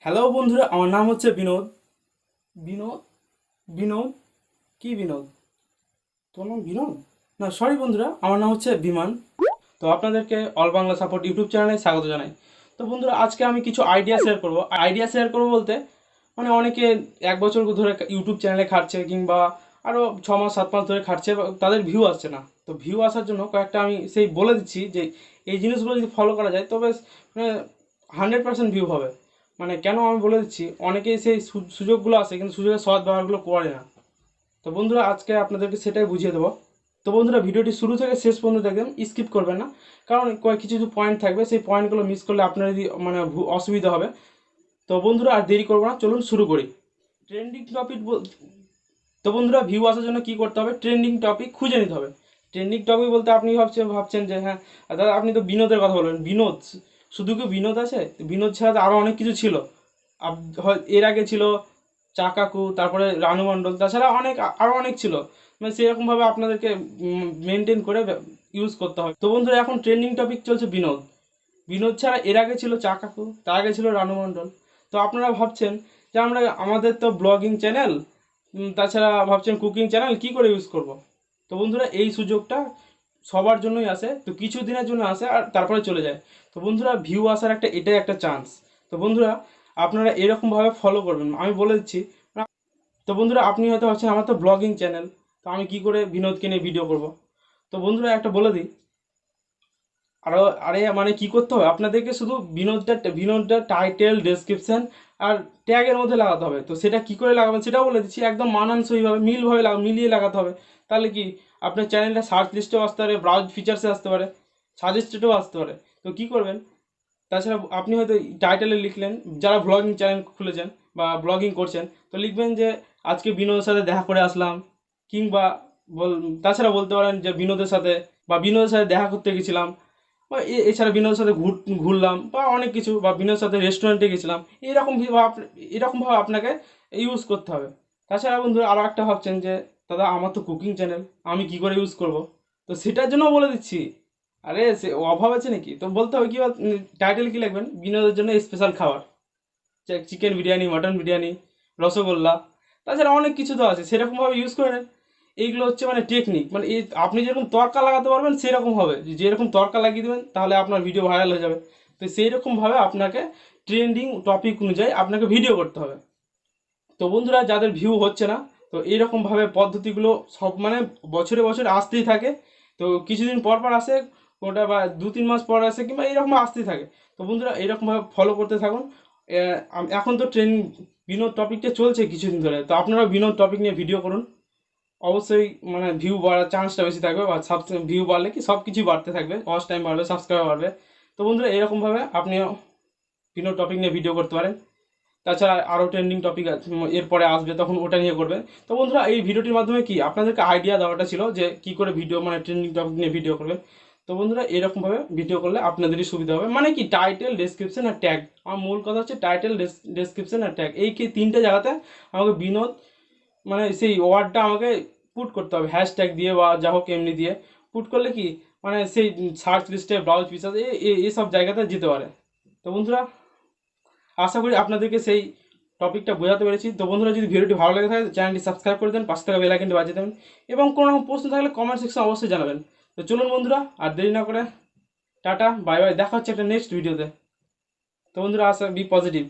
Hello বন্ধুরা, আমার নাম হচ্ছে বিনোদ। বিনোদ বিনোদ কি বিনোদ? তোর নাম বিনোদ? না, সরি বন্ধুরা, আমার নাম হচ্ছে বিমান। তো আপনাদেরকে অল বাংলা সাপোর্ট ইউটিউব চ্যানেলে স্বাগত জানাই। তো বন্ধুরা, আজকে আমি কিছু আইডিয়া শেয়ার করব বলতে মানে অনেকে 1 বছর ধরে ইউটিউব চ্যানেলে খাটছে, কিংবা আরও 6 মাস 7 মাস ধরে খাটছে, তাদের ভিউ আসছে না। তো ভিউ আসার জন্য কয়েকটা আমি সেই বলে দিচ্ছি যে এই জিনিসগুলো যদি ফলো করা যায় তবে মানে 100% ভিউ হবে। মানে কেন আমি বলে দিচ্ছি, অনেকেই সেই সুযোগগুলো আসে কিন্তু সুযোগের সৎ ব্যবহারগুলো করে না। তো বন্ধুরা, আজকে আপনাদেরকে সেটাই বুঝিয়ে দেবো। তো বন্ধুরা, ভিডিওটি শুরু থেকে শেষ পর্যন্ত দেখবেন, স্কিপ করবেন না। কারণ কিছু কিছু পয়েন্ট থাকবে, সেই পয়েন্টগুলো মিস করলে আপনার যদি মানে অসুবিধা হবে। তো বন্ধুরা, আর দেরি করবো না, চলুন শুরু করি। Trending topic. তো বন্ধুরা, ভিউ আসার জন্য কি করতে হবে? ট্রেন্ডিং টপিক খুঁজে নিতে হবে। ট্রেন্ডিং টপিক বলতে আপনি ভাবছেন যে হ্যাঁ দাদা, আপনি তো বিনোদের কথা বলবেন। বিনোদ শুধু কি বিনোদ আছে? বিনোদ ছাড়া তো আরও অনেক কিছু ছিল। এর আগে ছিল চাকাকু, তারপরে রানু মণ্ডল, তাছাড়া আরও অনেক ছিল। মানে সেরকমভাবে আপনাদেরকে মেনটেন করে ইউজ করতে হবে। তো বন্ধুরা, এখন ট্রেন্ডিং টপিক চলছে বিনোদ। বিনোদ ছাড়া এর আগে ছিল চাকাকু, তার আগে ছিল রানু মণ্ডল। তো আপনারা ভাবছেন যে আমাদের তো ব্লগিং চ্যানেল, তাছাড়া ভাবছেন কুকিং চ্যানেল, কি করে ইউজ করব। তো বন্ধুরা, এই সুযোগটা সবার জন্যই আসে, তো কিছু দিনের জন্য আসে আর তারপরে চলে যায়। তো বন্ধুরা, ভিউ আসার এটাই একটা চান্স। তো বন্ধুরা, আপনারা এরকমভাবে ফলো করবেন, আমি বলে দিচ্ছি। তো বন্ধুরা, আপনি হয়তো ভাবছেন আমার তো ব্লগিং চ্যানেল, তো আমি কি করে বিনোদকে নিয়ে ভিডিও করব। তো বন্ধুরা, একটা বলে দিই। আরও আরে মানে কি করতে হবে আপনাদেরকে? শুধু বিনোদটা টাইটেল, ডেসক্রিপশন আর ট্যাগের মধ্যে লাগাতে হবে। তো সেটা কি করে লাগাবেন সেটাও বলে দিচ্ছি, একদম মানানসইভাবে মিলিয়ে লাগাতে হবে। তাহলে কি আপনার চ্যানেলটা সার্চ লিস্টেও আসতে পারে, ব্রাউজ ফিচার্সে আসতে পারে, সাজেস্টেডও আসতে পারে। তো কি করবেন? তাছাড়া আপনি হয়তো টাইটেলে লিখলেন, যারা ব্লগিং চ্যানেল খুলেছেন বা ব্লগিং করছেন, তো লিখবেন যে আজকে বিনোদের সাথে দেখা করে আসলাম, কিংবা বল তাছাড়া বলতে পারেন যে বিনোদের সাথে দেখা করতে গেছিলাম, বা এছাড়া বিনোদের সাথে ঘুরলাম, বা অনেক কিছু, বা বিনোদের সাথে রেস্টুরেন্টে গেছিলাম। এরকমভাবে আপনাকে ইউজ করতে হবে। তাছাড়া বন্ধু, আরও একটা ভাবছেন যে দাদা আমার তো কুকিং চ্যানেল, আমি কি করে ইউজ করব। তো সেটার জন্য বলে দিচ্ছি। আরে সে অভাব আছে নাকি? তো বলতে হবে কি, টাইটেল কি লিখবেন? বিনোদের জন্য স্পেশাল খাবার, চিকেন বিরিয়ানি, মটন বিরিয়ানি, রসগোল্লা, তাছাড়া অনেক কিছু তো আছে, সেরকমভাবে ইউজ করে নেন। এইগুলো হচ্ছে মানে টেকনিক, মানে এই আপনি যেরকম তড়কা লাগাতে পারবেন সেরকম হবে, যেরকম তড়কা লাগিয়ে দেবেন তাহলে আপনার ভিডিও ভাইরাল হয়ে যাবে। তো সেই রকমভাবে আপনাকে ট্রেন্ডিং টপিক অনুযায়ী আপনাকে ভিডিও করতে হবে। তো বন্ধুরা, যাদের ভিউ হচ্ছে না, তো এইরকমভাবে পদ্ধতিগুলো সব মানে বছরে বছরে আসতেই থাকে। তো কিছুদিন পর পর আসে, ওটা বা 2-3 মাস পর আসে, কিংবা এইরকম আসতেই থাকে। তো বন্ধুরা, এইরকমভাবে ফলো করতে থাকুন। এখন তো বিনোদ টপিকটা চলছে কিছুদিন ধরে, তো আপনারা বিনোদ টপিক নিয়ে ভিডিও করুন। অবশ্যই মানে ভিউ বাড়ার চান্সটা বেশি থাকবে, বা ভিউ বাড়লে কি সব কিছুই বাড়তে থাকবে, ওয়াচ টাইম বাড়বে, সাবস্ক্রাইবার বাড়বে। তো বন্ধুরা, এরকমভাবে আপনিও বিনোদ টপিক নিয়ে ভিডিও করতে পারেন। তাছাড়া আরও ট্রেন্ডিং টপিক এরপরে আসবে, তখন ওটা নিয়ে করবেন। তো বন্ধুরা, এই ভিডিওটির মাধ্যমে কি আপনাদেরকে আইডিয়া দেওয়াটা ছিল যে কি করে ভিডিও মানে ট্রেন্ডিং টপিক নিয়ে ভিডিও করবেন। তো বন্ধুরা, এরকমভাবে ভিডিও করলে আপনাদেরই সুবিধা হবে। মানে কি, টাইটেল, ডেসক্রিপশন আর ট্যাগ। আমার মূল কথা হচ্ছে টাইটেল, ডেসক্রিপশন আর ট্যাগ, এই কি তিনটে জায়গাতে আমাকে বিনোদ মানে সেই ওয়ার্ডটা আমাকে পুট করতে হবে, হ্যাশট্যাগ দিয়ে বা যা হোক এমনি দিয়ে পুট করলে কি মানে সেই সার্চ লিস্টে, ব্রাউজ ফিচার, এইসব জায়গাতে যেতে পারে। তো বন্ধুরা, আশা করি আপনাদেরকে সেই টপিকটা বোঝাতে পেরেছি। তো বন্ধুরা, যদি ভিডিওটি ভালো লেগে থাকে চ্যানেলটি সাবস্ক্রাইব করে দেন, পাশে থাকা বেল আইকনটি বাজিয়ে দেবেন, এবং কোনো রকম প্রশ্ন থাকলে কমেন্ট সেকশনে অবশ্যই জানাবেন। তো চলুন বন্ধুরা, আর দেরি না করে টাটা, বাই বাই, দেখা হচ্ছে একটা নেক্সট ভিডিওতে। তো বন্ধুরা, বি পজিটিভ।